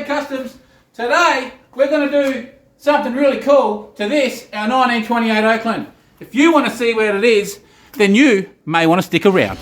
Copperhead Kustoms. Today we're going to do something really cool to this, our 1928 Oakland. If you want to see where it is, then you may want to stick around.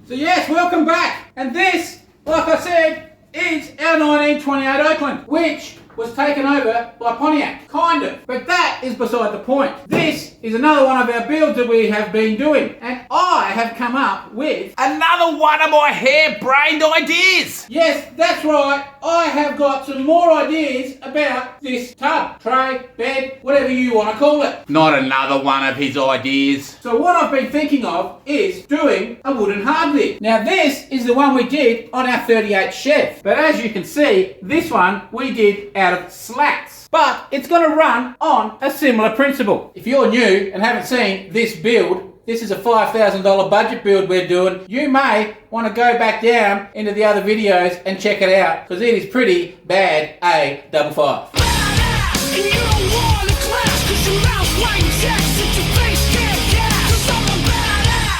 So yes, welcome back. And this, like I said, is our 1928 Oakland, which was taken over by Pontiac, kind of. But that is beside the point. This is another one of our builds that we have been doing. And I have come up with another one of my harebrained ideas. Yes, that's right. I have got some more ideas about this tub, tray, bed, whatever you want to call it. Not another one of his ideas. So what I've been thinking of is doing a wooden hard lid. Now this is the one we did on our 38 Chev. But as you can see, this one we did out of slats. But it's going to run on a similar principle. If you're new and haven't seen this build, this is a $5,000 budget build we're doing. You may want to go back down into the other videos and check it out, because it is pretty bad A55.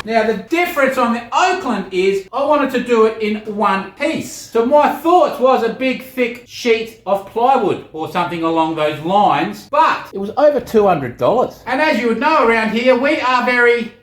Now the difference on the Oakland is I wanted to do it in one piece. So my thoughts was a big thick sheet of plywood or something along those lines, but it was over $200. And as you would know around here, we are very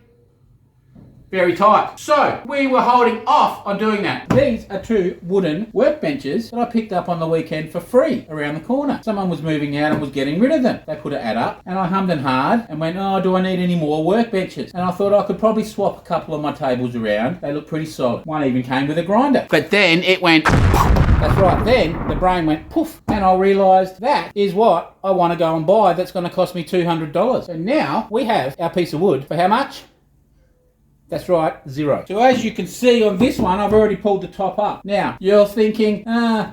tight. So we were holding off on doing that. These are two wooden workbenches that I picked up on the weekend for free around the corner. Someone was moving out and was getting rid of them. They put an ad up and I hummed and hawed and went, oh, do I need any more workbenches? And I thought I could probably swap a couple of my tables around. They look pretty solid. One even came with a grinder. But then it went... That's right, then the brain went poof, and I realised that is what I want to go and buy that's going to cost me $200. So now we have our piece of wood for how much? That's right, $0. So as you can see on this one, I've already pulled the top up. Now, you're thinking,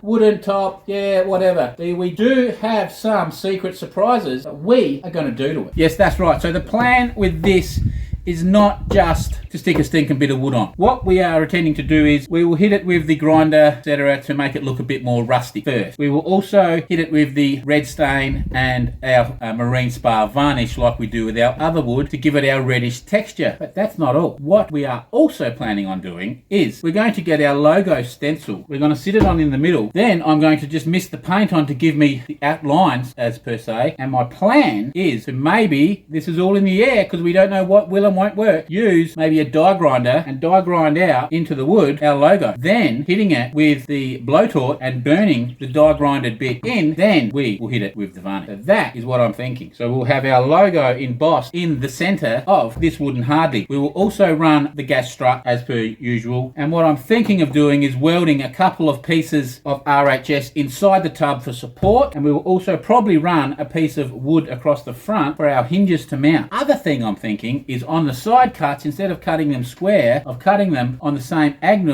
wooden top, yeah, whatever. We do have some secret surprises that we are going to do to it. Yes, that's right. So the plan with this is not just to stick a stinking bit of wood on. What we are intending to do is we will hit it with the grinder, etc., to make it look a bit more rustic first. We will also hit it with the red stain and our marine spar varnish like we do with our other wood to give it our reddish texture. But that's not all. What we are also planning on doing is we're going to get our logo stencil. We're going to sit it on in the middle. Then I'm going to just mist the paint on to give me the outlines as per se. And my plan is to maybe, this is all in the air because we don't know what will and won't work, use maybe a die grinder and die grind out into the wood our logo, then hitting it with the blowtorch and burning the die grinded bit in, then we will hit it with the varnish. So that is what I'm thinking. So we'll have our logo embossed in the center of this wooden hard lid. We will also run the gas strut as per usual, and what I'm thinking of doing is welding a couple of pieces of RHS inside the tub for support, and we will also probably run a piece of wood across the front for our hinges to mount. Other thing I'm thinking is on the side cuts, instead of cutting them square, of cutting them on the same cutting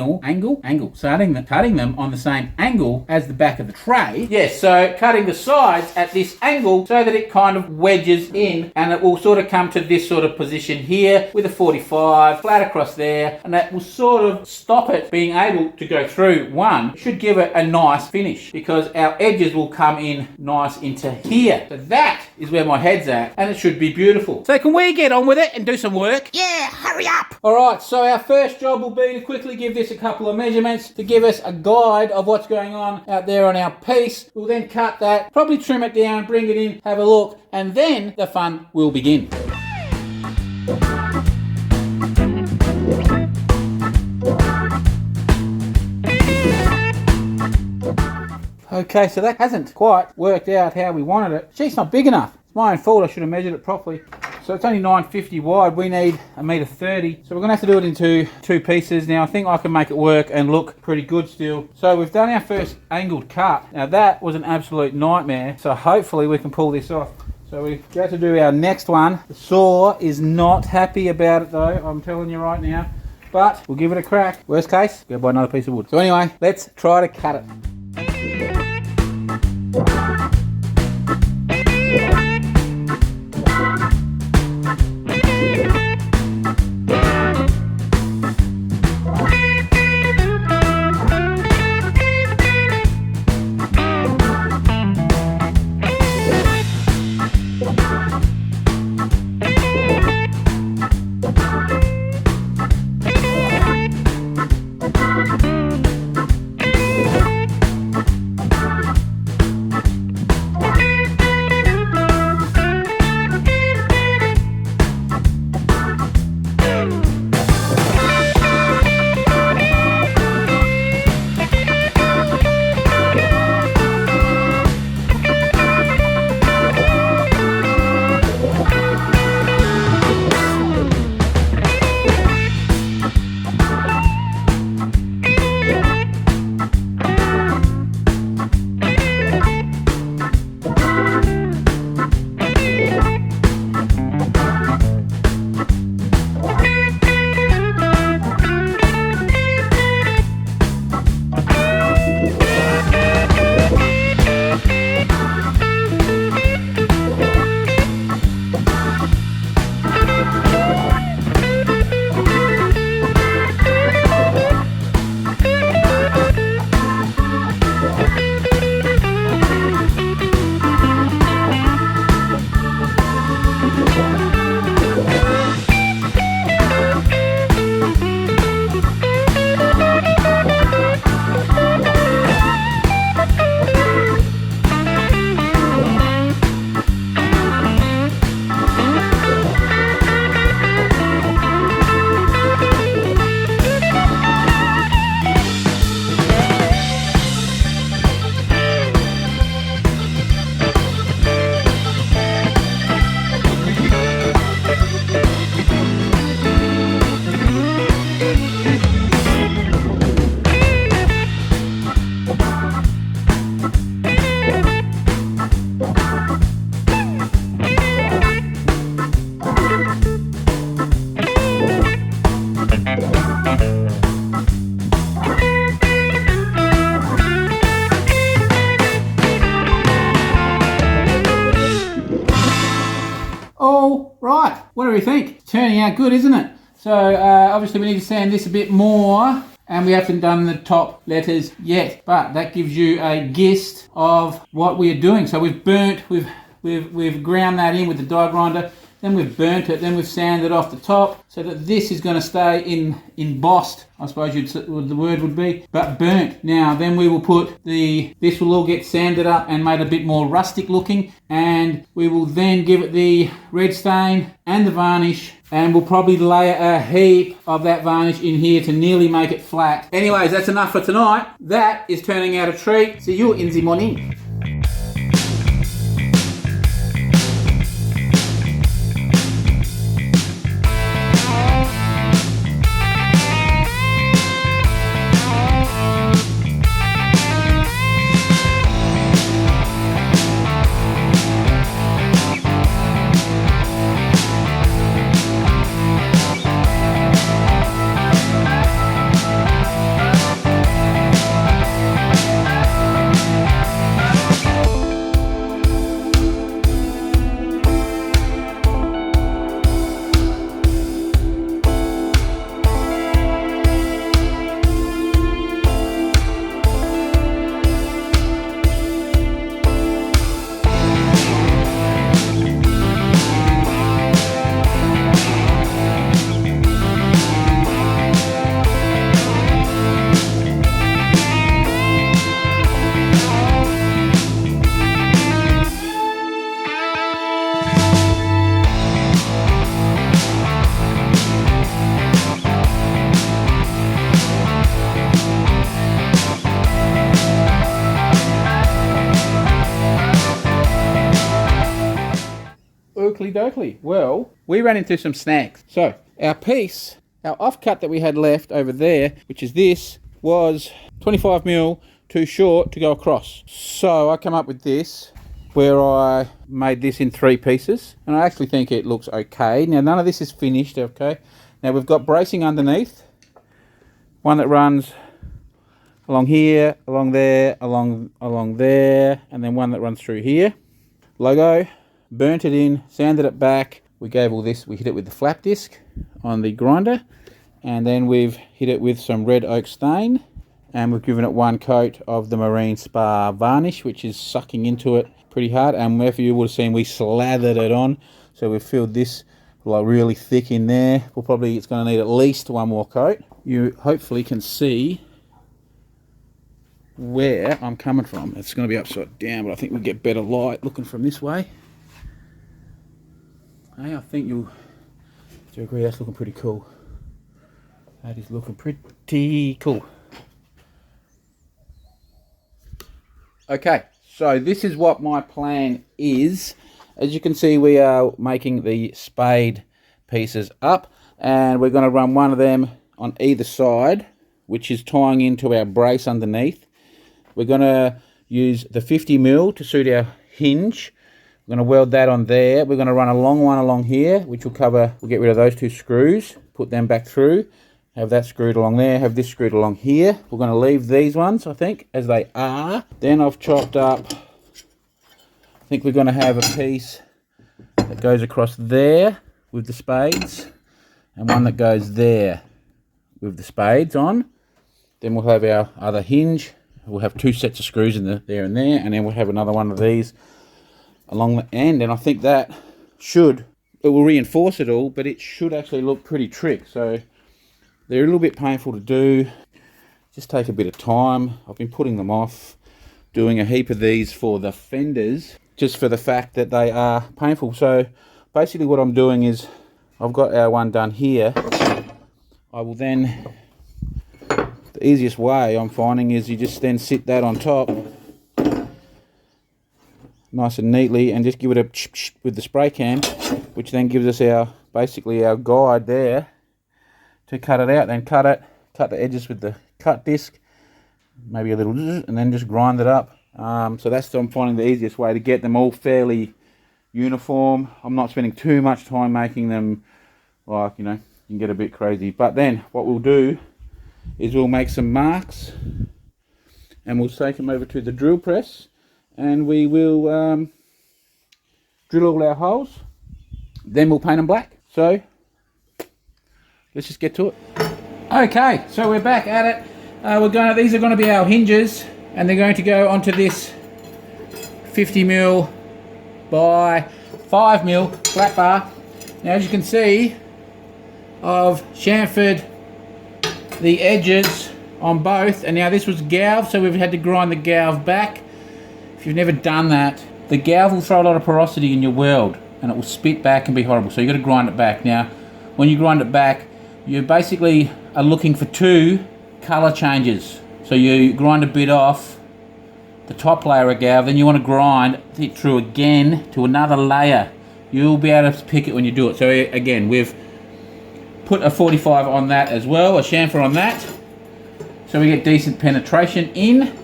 them on the same angle as the back of the tray. Yes, so cutting the sides at this angle so that it kind of wedges in, and it will sort of come to this sort of position here with a 45 flat across there, and that will sort of stop it being able to go through one. It should give it a nice finish because our edges will come in nice into here. So that is where my head's at, and it should be beautiful. So can we get on with it and do some work? Yeah, hurry up! Alright, so our first job will be to quickly give this a couple of measurements to give us a guide of what's going on out there on our piece. We'll then cut that, probably trim it down, bring it in, have a look, and then the fun will begin. Okay, so that hasn't quite worked out how we wanted it. Gee, it's not big enough. It's my own fault, I should have measured it properly. So it's only 950 wide, we need 1.30 meters. So we're gonna have to do it into two pieces. Now I think I can make it work and look pretty good still. So we've done our first angled cut. Now that was an absolute nightmare. So hopefully we can pull this off. So we've got to do our next one. The saw is not happy about it though, I'm telling you right now. But we'll give it a crack. Worst case, go buy another piece of wood. So anyway, let's try to cut it. all right. What do we think? It's turning out good, isn't it? So obviously we need to sand this a bit more, and we haven't done the top letters yet, but that gives you a gist of what we are doing. So we've ground that in with the die grinder, then we've burnt it, then we've sanded off the top so that this is going to stay embossed, I suppose the word would be, but burnt. Now then we will put this will all get sanded up and made a bit more rustic looking, and we will then give it the red stain and the varnish, and we'll probably layer a heap of that varnish in here to nearly make it flat. Anyways, that's enough for tonight. That is turning out a treat. See you in the morning. Oakley dokley. Well, we ran into some snags. So our offcut that we had left over there, which is this, was 25mm too short to go across. So I come up with this, where I made this in 3 pieces, and I actually think it looks okay. Now none of this is finished, okay? Now we've got bracing underneath, one that runs along here, along there, along there, and then one that runs through here. Logo, burnt it in, sanded it back. We gave all this, we hit it with the flap disc on the grinder, and then we've hit it with some red oak stain, and we've given it 1 coat of the Marine Spa varnish, which is sucking into it pretty hard. And if you would have seen, we slathered it on, so we've filled this like really thick in there. It's going to need at least 1 more coat. You hopefully can see where I'm coming from. It's going to be upside down, but I think we'll get better light looking from this way. Hey, I think you'll agree that's looking pretty cool. That is looking pretty cool. Okay, so this is what my plan is. As you can see, we are making the spade pieces up, and we're going to run one of them on either side, which is tying into our brace underneath. We're going to use the 50mm to suit our hinge. We're going to weld that on there. We're going to run a long one along here, which will get rid of those 2 screws, put them back through, have that screwed along there, have this screwed along here. We're going to leave these ones, I think, as they are. Then I've chopped up, I think we're going to have a piece that goes across there with the spades, and one that goes there with the spades on. Then we'll have our other hinge. We'll have 2 sets of screws in there and there, and then we'll have another one of these along the end, and I think that it will reinforce it all, but it should actually look pretty trick. So they're a little bit painful to do, just take a bit of time. I've been putting them off, doing a heap of these for the fenders, just for the fact that they are painful. So basically what I'm doing is, I've got our one done here. I will then, the easiest way I'm finding is you just then sit that on top nice and neatly, and just give it a with the spray can, which then gives us basically our guide there to cut it out. Then cut the edges with the cut disc, maybe a little, and then just grind it up. So that's, I'm finding the easiest way to get them all fairly uniform. I'm not spending too much time making them, like, you can get a bit crazy. But then what we'll do is we'll make some marks, and we'll take them over to the drill press, and we will drill all our holes, Then we'll paint them black. So let's just get to it. Okay, so we're back at it. These are going to be our hinges, and they're going to go onto this 50mm by 5mm flat bar. Now, as you can see, I've chamfered the edges on both, and now this was galv, so we've had to grind the galv back. If you've never done that, the galv will throw a lot of porosity in your weld, and it will spit back and be horrible, so you've got to grind it back. Now, when you grind it back, you basically are looking for 2 colour changes. So you grind a bit off the top layer of galv, then you want to grind it through again to another layer. You'll be able to pick it when you do it. So again, we've put a 45 on that as well, a chamfer on that, so we get decent penetration in.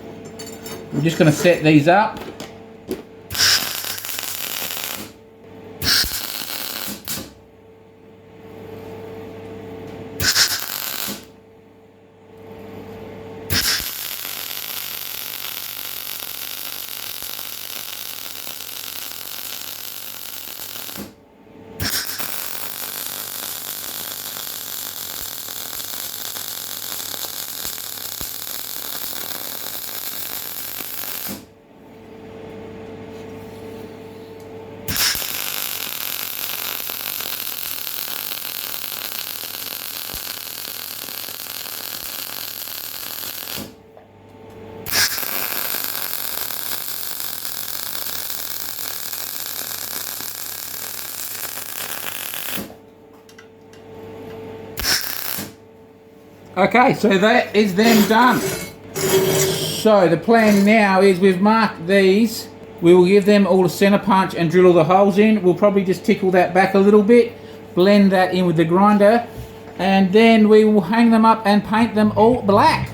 We're just going to set these up. Okay, so that is them done. So the plan now is we've marked these. We will give them all a center punch and drill all the holes in. We'll probably just tickle that back a little bit, blend that in with the grinder, and then we will hang them up and paint them all black.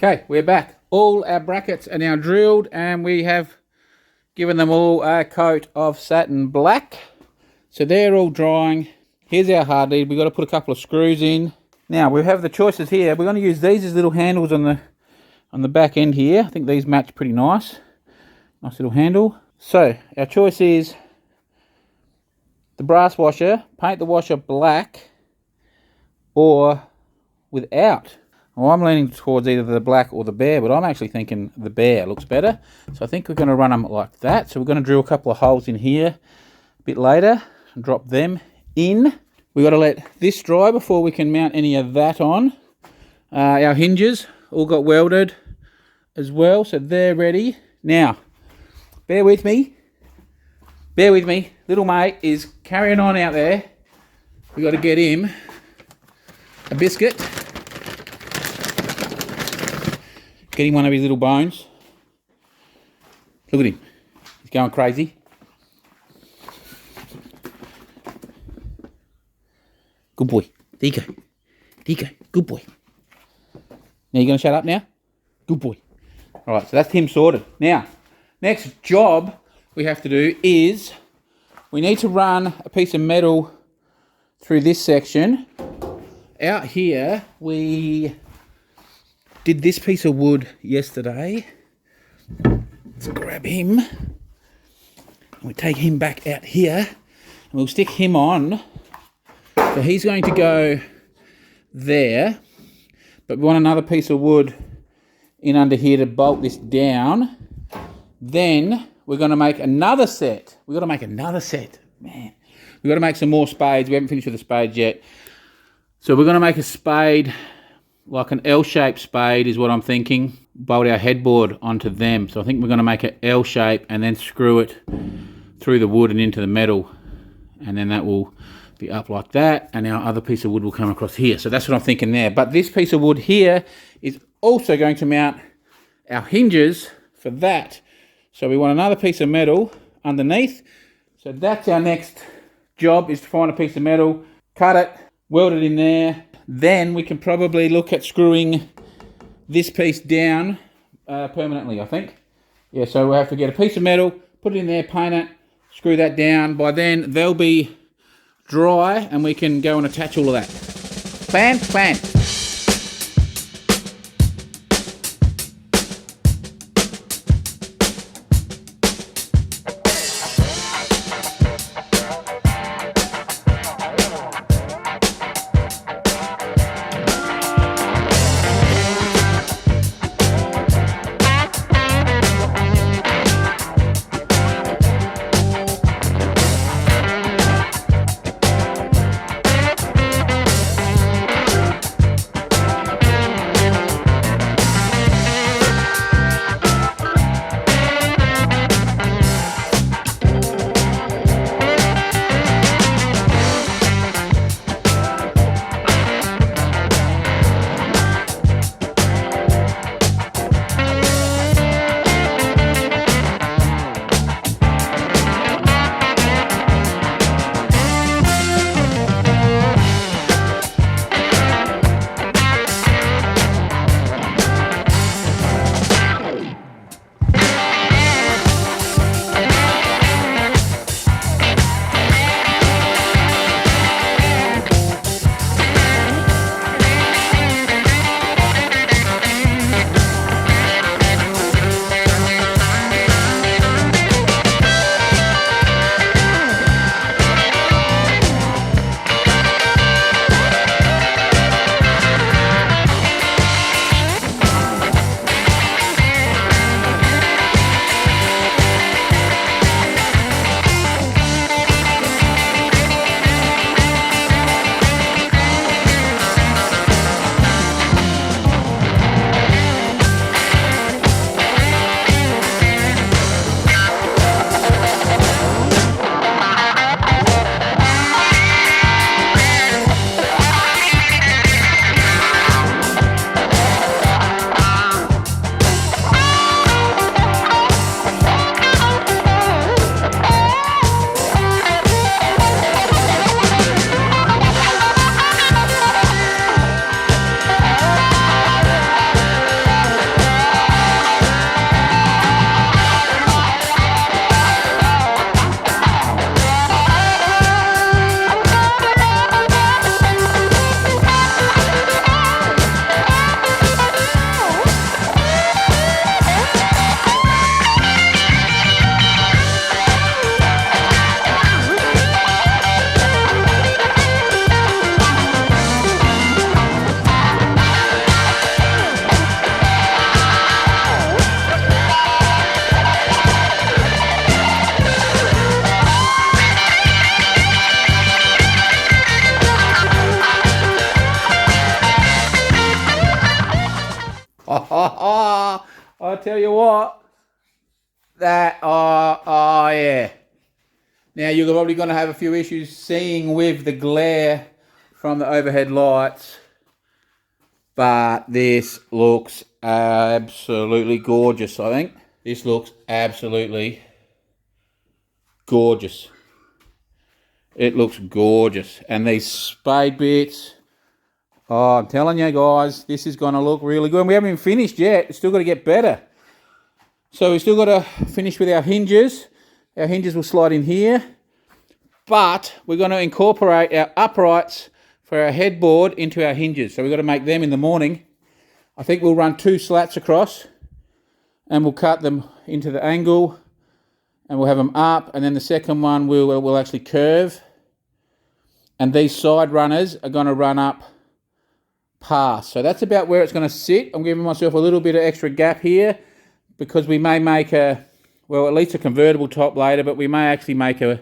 Okay, we're back. All our brackets are now drilled, and we have given them all a coat of satin black. So they're all drying. Here's our hard lead. We've got to put a couple of screws in. Now we have the choices here. We're going to use these as little handles on the back end here. I think these match pretty nice. Nice little handle. So our choice is the brass washer, paint the washer black, or without. Well, I'm leaning towards either the black or the bare, but I'm actually thinking the bare looks better. So I think we're going to run them like that. So we're going to drill a couple of holes in here a bit later and drop them in. We've got to let this dry before we can mount any of that on. Our hinges all got welded as well, so they're ready. Now, bear with me. Bear with me. Little mate is carrying on out there. We've got to get him a biscuit. Getting one of his little bones. Look at him. He's going crazy. Good boy. There you go. There you go. Good boy. Now you're going to shut up now? Good boy. Alright, so that's him sorted. Now, next job we have to do is we need to run a piece of metal through this section. Out here, we did this piece of wood yesterday. Let's grab him. And we take him back out here and we'll stick him on. So he's going to go there, but we want another piece of wood in under here to bolt this down. Then we're going to make another set. We've got to make another set. Man, we've got to make some more spades. We haven't finished with the spades yet. So we're going to make a spade, like an L-shaped spade is what I'm thinking. bolt our headboard onto them. So I think we're going to make an L shape and then screw it through the wood and into the metal. And then that will be up like that. And our other piece of wood will come across here. So that's what I'm thinking there. But this piece of wood here is also going to mount our hinges for that. So we want another piece of metal underneath. So that's our next job, is to find a piece of metal, cut it, weld it in there. Then we can probably look at screwing this piece down permanently, I think. Yeah, so we'll have to get a piece of metal, put it in there, paint it, screw that down. By then they'll be dry and we can go and attach all of that. Plan. I tell you what, yeah. Now you're probably going to have a few issues seeing with the glare from the overhead lights, but this looks absolutely gorgeous, I think. This looks absolutely gorgeous. It looks gorgeous. And these spade bits, oh, I'm telling you guys, this is going to look really good. And we haven't even finished yet. It's still got to get better. So we've still got to finish with our hinges. Our hinges will slide in here. But we're going to incorporate our uprights for our headboard into our hinges. So we've got to make them in the morning. I think we'll run 2 slats across and we'll cut them into the angle and we'll have them up, and then the second one will actually curve. And these side runners are going to run up past. So that's about where it's going to sit. I'm giving myself a little bit of extra gap here because we may make at least a convertible top later, but we may actually make a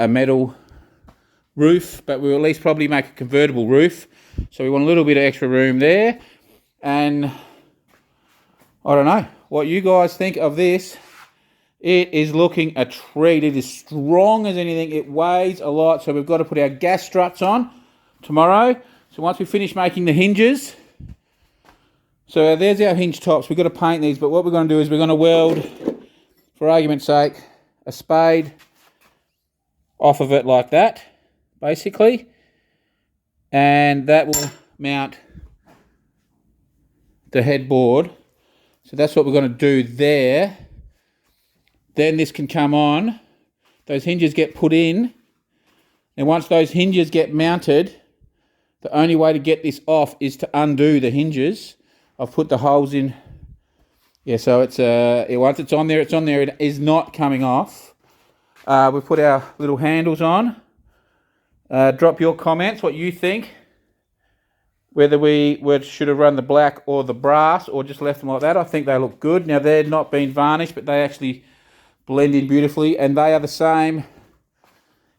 metal roof, but we'll at least probably make a convertible roof. So we want a little bit of extra room there. And I don't know what you guys think of this. It is looking a treat. It is strong as anything. It weighs a lot, so we've got to put our gas struts on tomorrow. So once we finish making the hinges, so there's our hinge tops. We've got to paint these, but what we're going to do is we're going to weld, for argument's sake, a spade off of it like that, basically, and that will mount the headboard. So that's what we're going to do there. Then this can come on. Those hinges get put in. And once those hinges get mounted, the only way to get this off is to undo the hinges. I've put the holes in. Yeah, so it's once it's on there, it's on there. It is not coming off. We've put our little handles on. Drop your comments, what you think. Whether we should have run the black or the brass or just left them like that. I think they look good. Now, they're not been varnished, but they actually blend in beautifully. And they are the same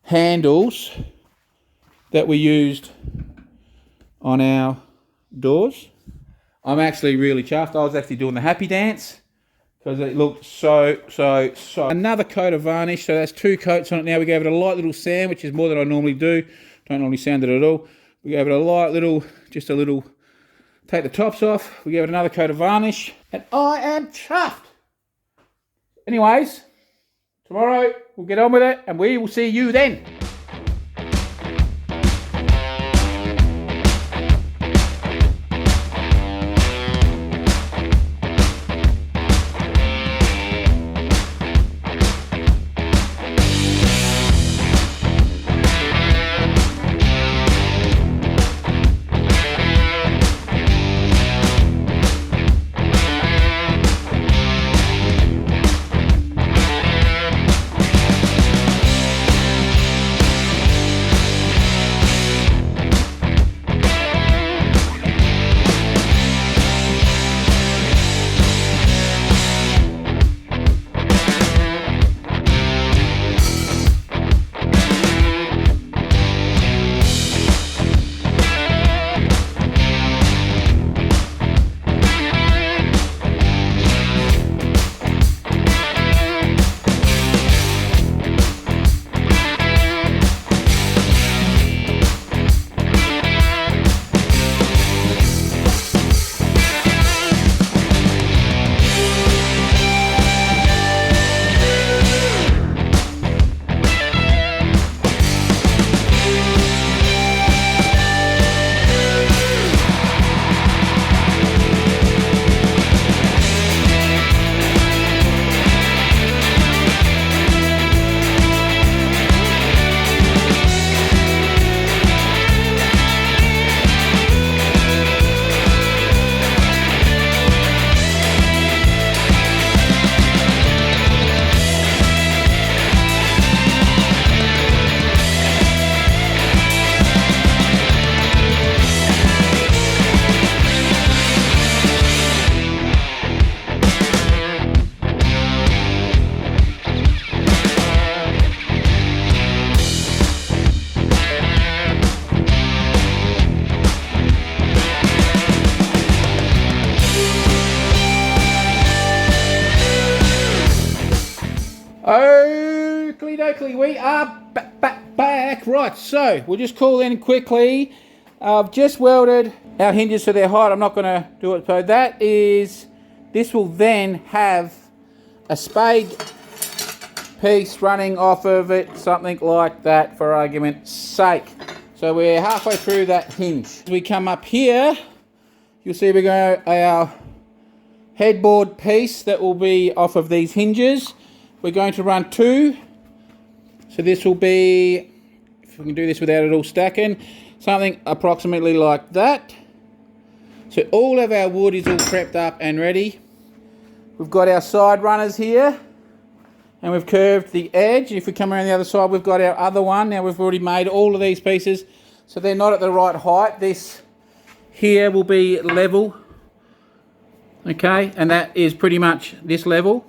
handles that we used on our doors. I'm actually really chuffed. I was actually doing the happy dance because it looked so. Another coat of varnish. So that's 2 coats on it now. We gave it a light little sand, which is more than I normally do. Don't normally sand it at all. We gave it a light little, just a little, take the tops off. We gave it another coat of varnish. And I am chuffed. Anyways, tomorrow we'll get on with it and we will see you then. Oakley dokley, we are back. Right, so we'll just call in quickly. I've just welded our hinges to their height. I'm not going to do it. So this will then have a spade piece running off of it, something like that for argument's sake. So we're halfway through that hinge. As we come up here, you'll see we go our headboard piece that will be off of these hinges. We're going to run 2. So this will be, if we can do this without it all stacking, something approximately like that. So all of our wood is all prepped up and ready. We've got our side runners here, and we've curved the edge. If we come around the other side, we've got our other one. Now we've already made all of these pieces, so they're not at the right height. This here will be level, okay, and that is pretty much this level.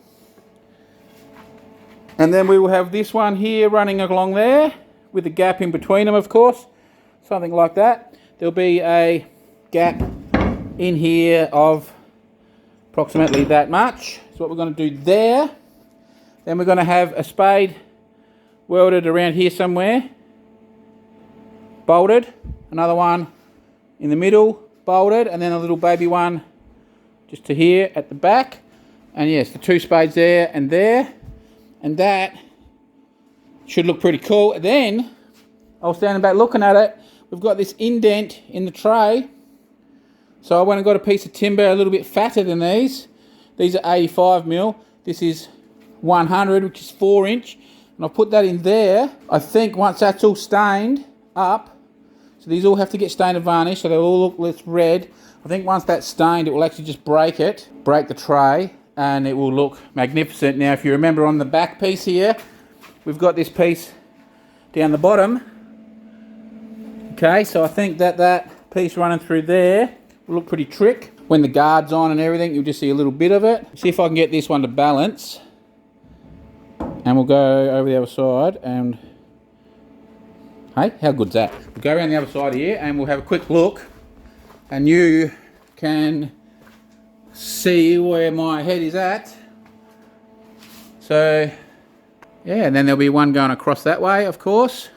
And then we will have this one here running along there with a gap in between them, of course, something like that. There'll be a gap in here of approximately that much. That's what we're going to do there. Then we're going to have a spade welded around here somewhere, bolted, another one in the middle, bolted, and then a little baby one just to here at the back. And yes, the 2 spades there, and that should look pretty cool. Then I was standing back looking at it. We've got this indent in the tray, so I went and got a piece of timber a little bit fatter than these. These are 85mm. This is 100, which is 4 inch. And I'll put that in there. I think once that's all stained up, so these all have to get stained and varnished, so they'll all look less red. I think once that's stained, it will actually just break the tray, and it will look magnificent. Now, if you remember on the back piece here, we've got this piece down the bottom. Okay, so I think that piece running through there will look pretty trick. When the guard's on and everything, you'll just see a little bit of it. See if I can get this one to balance. And we'll go over the other side, and hey, how good's that? We'll go around the other side here and we'll have a quick look, and you can see where my head is at. So yeah, and then there'll be one going across that way, of course.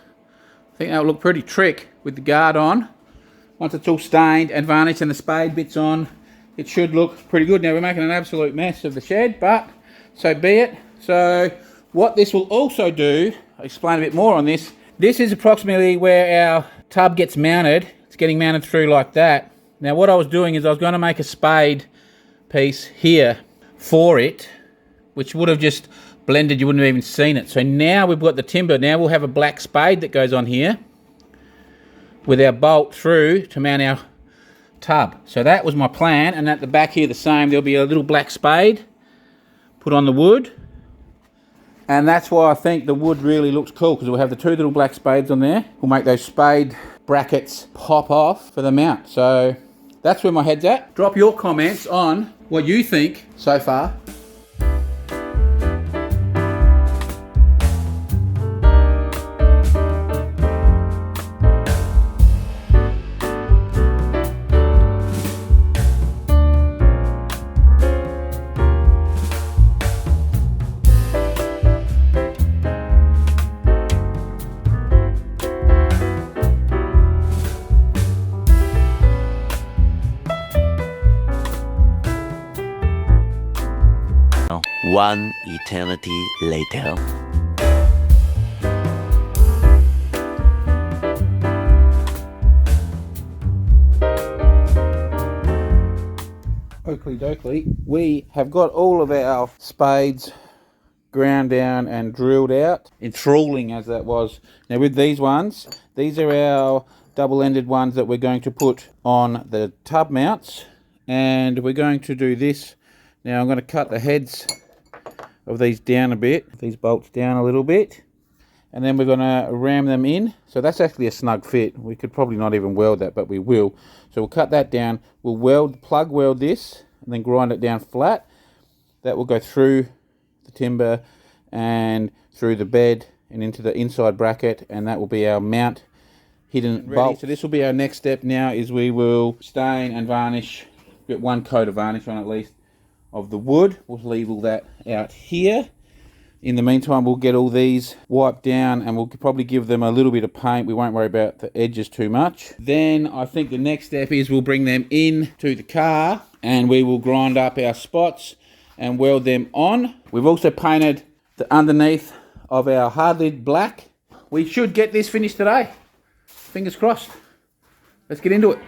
I think that'll look pretty trick with the guard on. Once it's all stained and varnished and the spade bits on, it should look pretty good. Now, we're making an absolute mess of the shed, but so be it. So what this will also do, I'll explain a bit more on this. This is approximately where our tub gets mounted. It's getting mounted through like that. Now, what I was doing is I was going to make a spade piece here for it, which would have just blended, you wouldn't have even seen it. So now we've got the timber. Now we'll have a black spade that goes on here with our bolt through to mount our tub. So that was my plan, and at the back here the same. There'll be a little black spade put on the wood, and that's why I think the wood really looks cool, because we'll have the 2 little black spades on there. We'll make those spade brackets pop off for the mount. So that's where my head's at. Drop your comments on what you think so far. One eternity later. Oakley dokley, we have got all of our spades ground down and drilled out, enthralling as that was. Now with these ones, these are our double-ended ones that we're going to put on the tub mounts, and we're going to do this. Now I'm going to cut the heads of these down a bit, these bolts down a little bit, and then we're going to ram them in. So that's actually a snug fit. We could probably not even weld that, but we will. So we'll cut that down, we'll plug weld this, and then grind it down flat. That will go through the timber and through the bed and into the inside bracket, and that will be our mount hidden bolt. So this will be our next step now, is we will stain and varnish, get 1 coat of varnish on at least, of the wood. We'll leave all that out here. In the meantime, we'll get all these wiped down, and we'll probably give them a little bit of paint. We won't worry about the edges too much. Then I think the next step is we'll bring them in to the car, and we will grind up our spots and weld them on. We've also painted the underneath of our hard lid black. We should get this finished today. Fingers crossed. Let's get into it.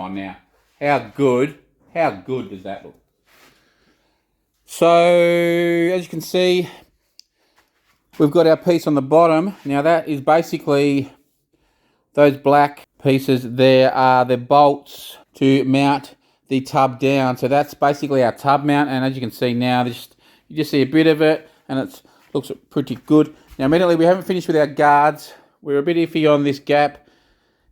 on now. How good does that look? So, as you can see, we've got our piece on the bottom. Now that is basically, those black pieces there are the bolts to mount the tub down. So that's basically our tub mount, and as you can see now, you just see a bit of it, and it looks pretty good. Now immediately, we haven't finished with our guards. We're a bit iffy on this gap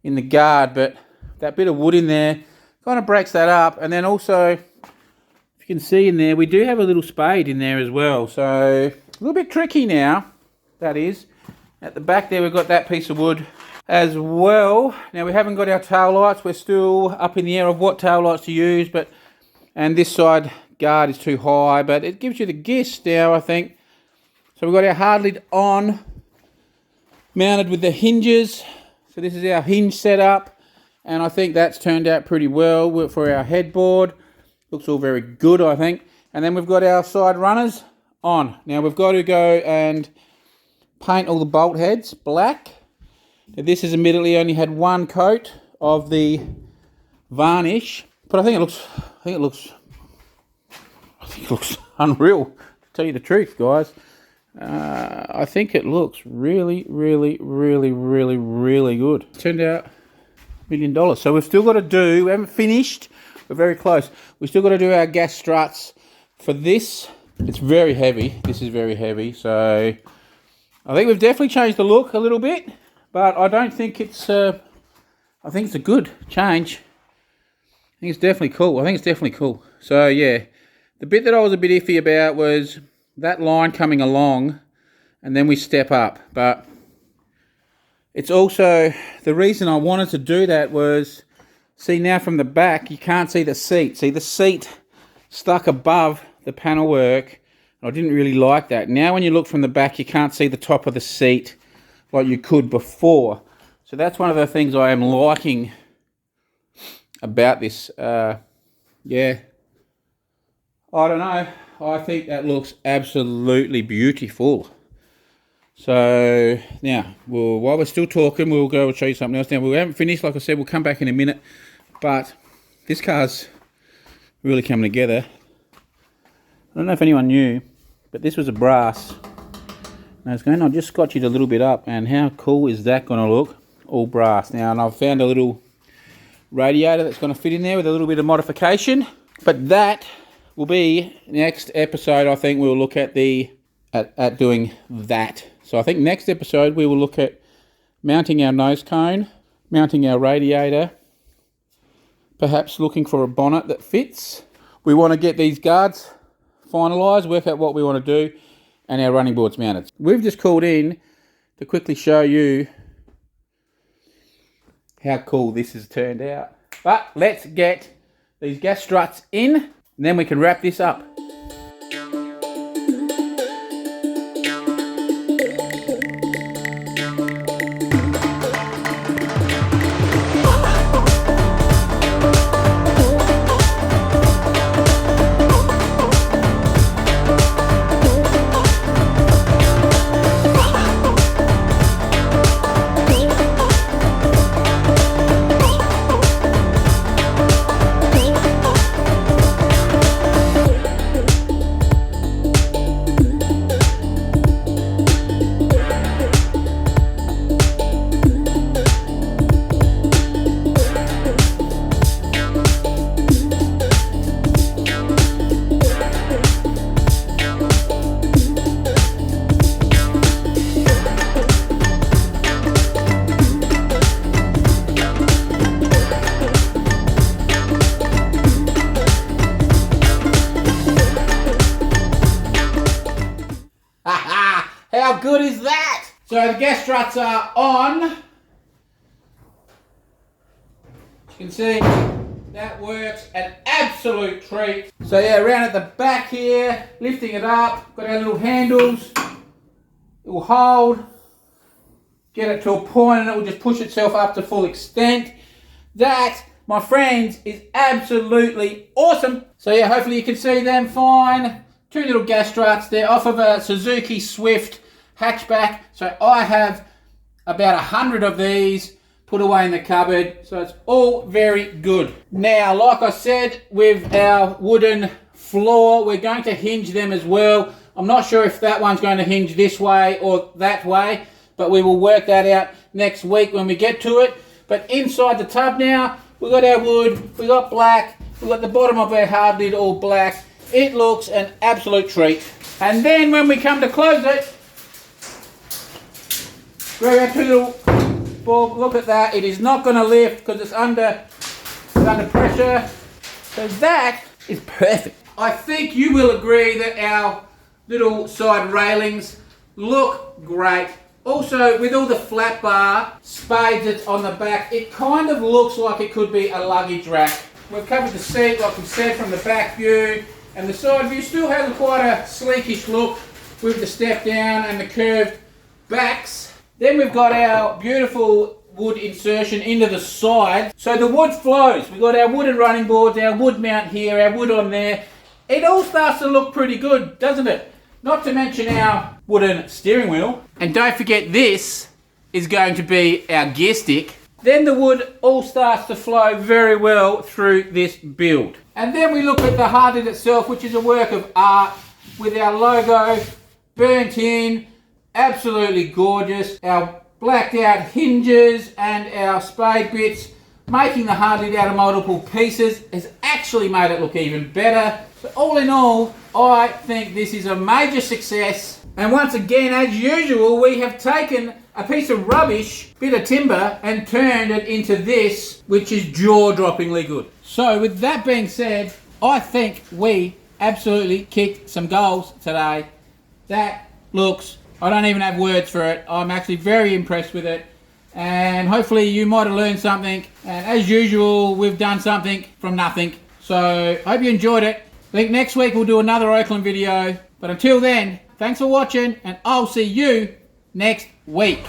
in the guard, but that bit of wood in there kind of breaks that up. And then also, if you can see in there, we do have a little spade in there as well. So a little bit tricky now, that is. At the back there, we've got that piece of wood as well. Now we haven't got our tail lights. We're still up in the air of what tail lights to use, and this side guard is too high, but it gives you the gist now, I think. So we've got our hard lid on, mounted with the hinges. So this is our hinge setup, and I think that's turned out pretty well for our headboard. Looks all very good, I think. And then we've got our side runners on. Now we've got to go and paint all the bolt heads black. Now this has admittedly only had one coat of the varnish, but I think it looks unreal, to tell you the truth, guys. I think it looks really, really, really, really, really good. It turned out $1 million. So we've still got to do, we haven't finished, we're very close. We've still got to do our gas struts for this. It's very heavy. This is very heavy. So I think we've definitely changed the look a little bit, but I don't think it's, I think it's a good change. I think it's definitely cool. So yeah, the bit that I was a bit iffy about was that line coming along, and then we step up. But it's also, the reason I wanted to do that was, see now from the back, you can't see the seat. See the seat stuck above the panel work. I didn't really like that. Now when you look from the back, you can't see the top of the seat like you could before. So that's one of the things I am liking about this. Yeah, I don't know. I think that looks absolutely beautiful. So now, while we're still talking, we'll go and show you something else. Now we haven't finished, like I said, we'll come back in a minute. But this car's really coming together. I don't know if anyone knew, but this was a brass. Now it's going, I'll just scotch it a little bit up, and how cool is that going to look? All brass. Now, and I've found a little radiator that's going to fit in there with a little bit of modification. But that will be next episode. I think we'll look at at doing that. So I think next episode we will look at mounting our nose cone, mounting our radiator, perhaps looking for a bonnet that fits. We want to get these guards finalised, work out what we want to do, and our running boards mounted. We've just called in to quickly show you how cool this has turned out. But let's get these gas struts in, and then we can wrap this up. How good is that? So the gas struts are on. As you can see, that works an absolute treat. So yeah, around at the back here, lifting it up, got our little handles. It will hold, get it to a point, and it will just push itself up to full extent. That, my friends, is absolutely awesome. So yeah, hopefully you can see them fine. Two little gas struts. They're off of a Suzuki Swift hatchback. So I have about 100 of these, put away in the cupboard. So it's all very good. Now, like I said, with our wooden floor, we're going to hinge them as well. I'm not sure if that one's going to hinge this way or that way, but we will work that out next week when we get to it. But inside the tub now, we've got our wood, we've got black, we've got the bottom of our hard lid all black. It looks an absolute treat. And then when we come to close it, grab our two little bulb, look at that. It is not going to lift because it's under pressure. So that is perfect. I think you will agree that our little side railings look great. Also, with all the flat bar spades that's on the back, it kind of looks like it could be a luggage rack. We've covered the seat, like we said, from the back view, and the side view still has quite a sleekish look with the step down and the curved backs. Then we've got our beautiful wood insertion into the side. So the wood flows. We've got our wooden running boards, our wood mount here, our wood on there. It all starts to look pretty good, doesn't it? Not to mention our wooden steering wheel. And don't forget, this is going to be our gear stick. Then the wood all starts to flow very well through this build. And then we look at the hard lid itself, which is a work of art with our logo burnt in, absolutely gorgeous. Our blacked out hinges and our spade bits, making the hard lid out of multiple pieces, has actually made it look even better. So all in all, I think this is a major success. And once again, as usual, we have taken a piece of rubbish, bit of timber, and turned it into this, which is jaw-droppingly good. So with that being said, I think we absolutely kicked some goals today. That looks, I don't even have words for it. I'm actually very impressed with it. And hopefully you might have learned something. And as usual, we've done something from nothing. So hope you enjoyed it. I think next week we'll do another Oakland video. But until then, thanks for watching, and I'll see you next week.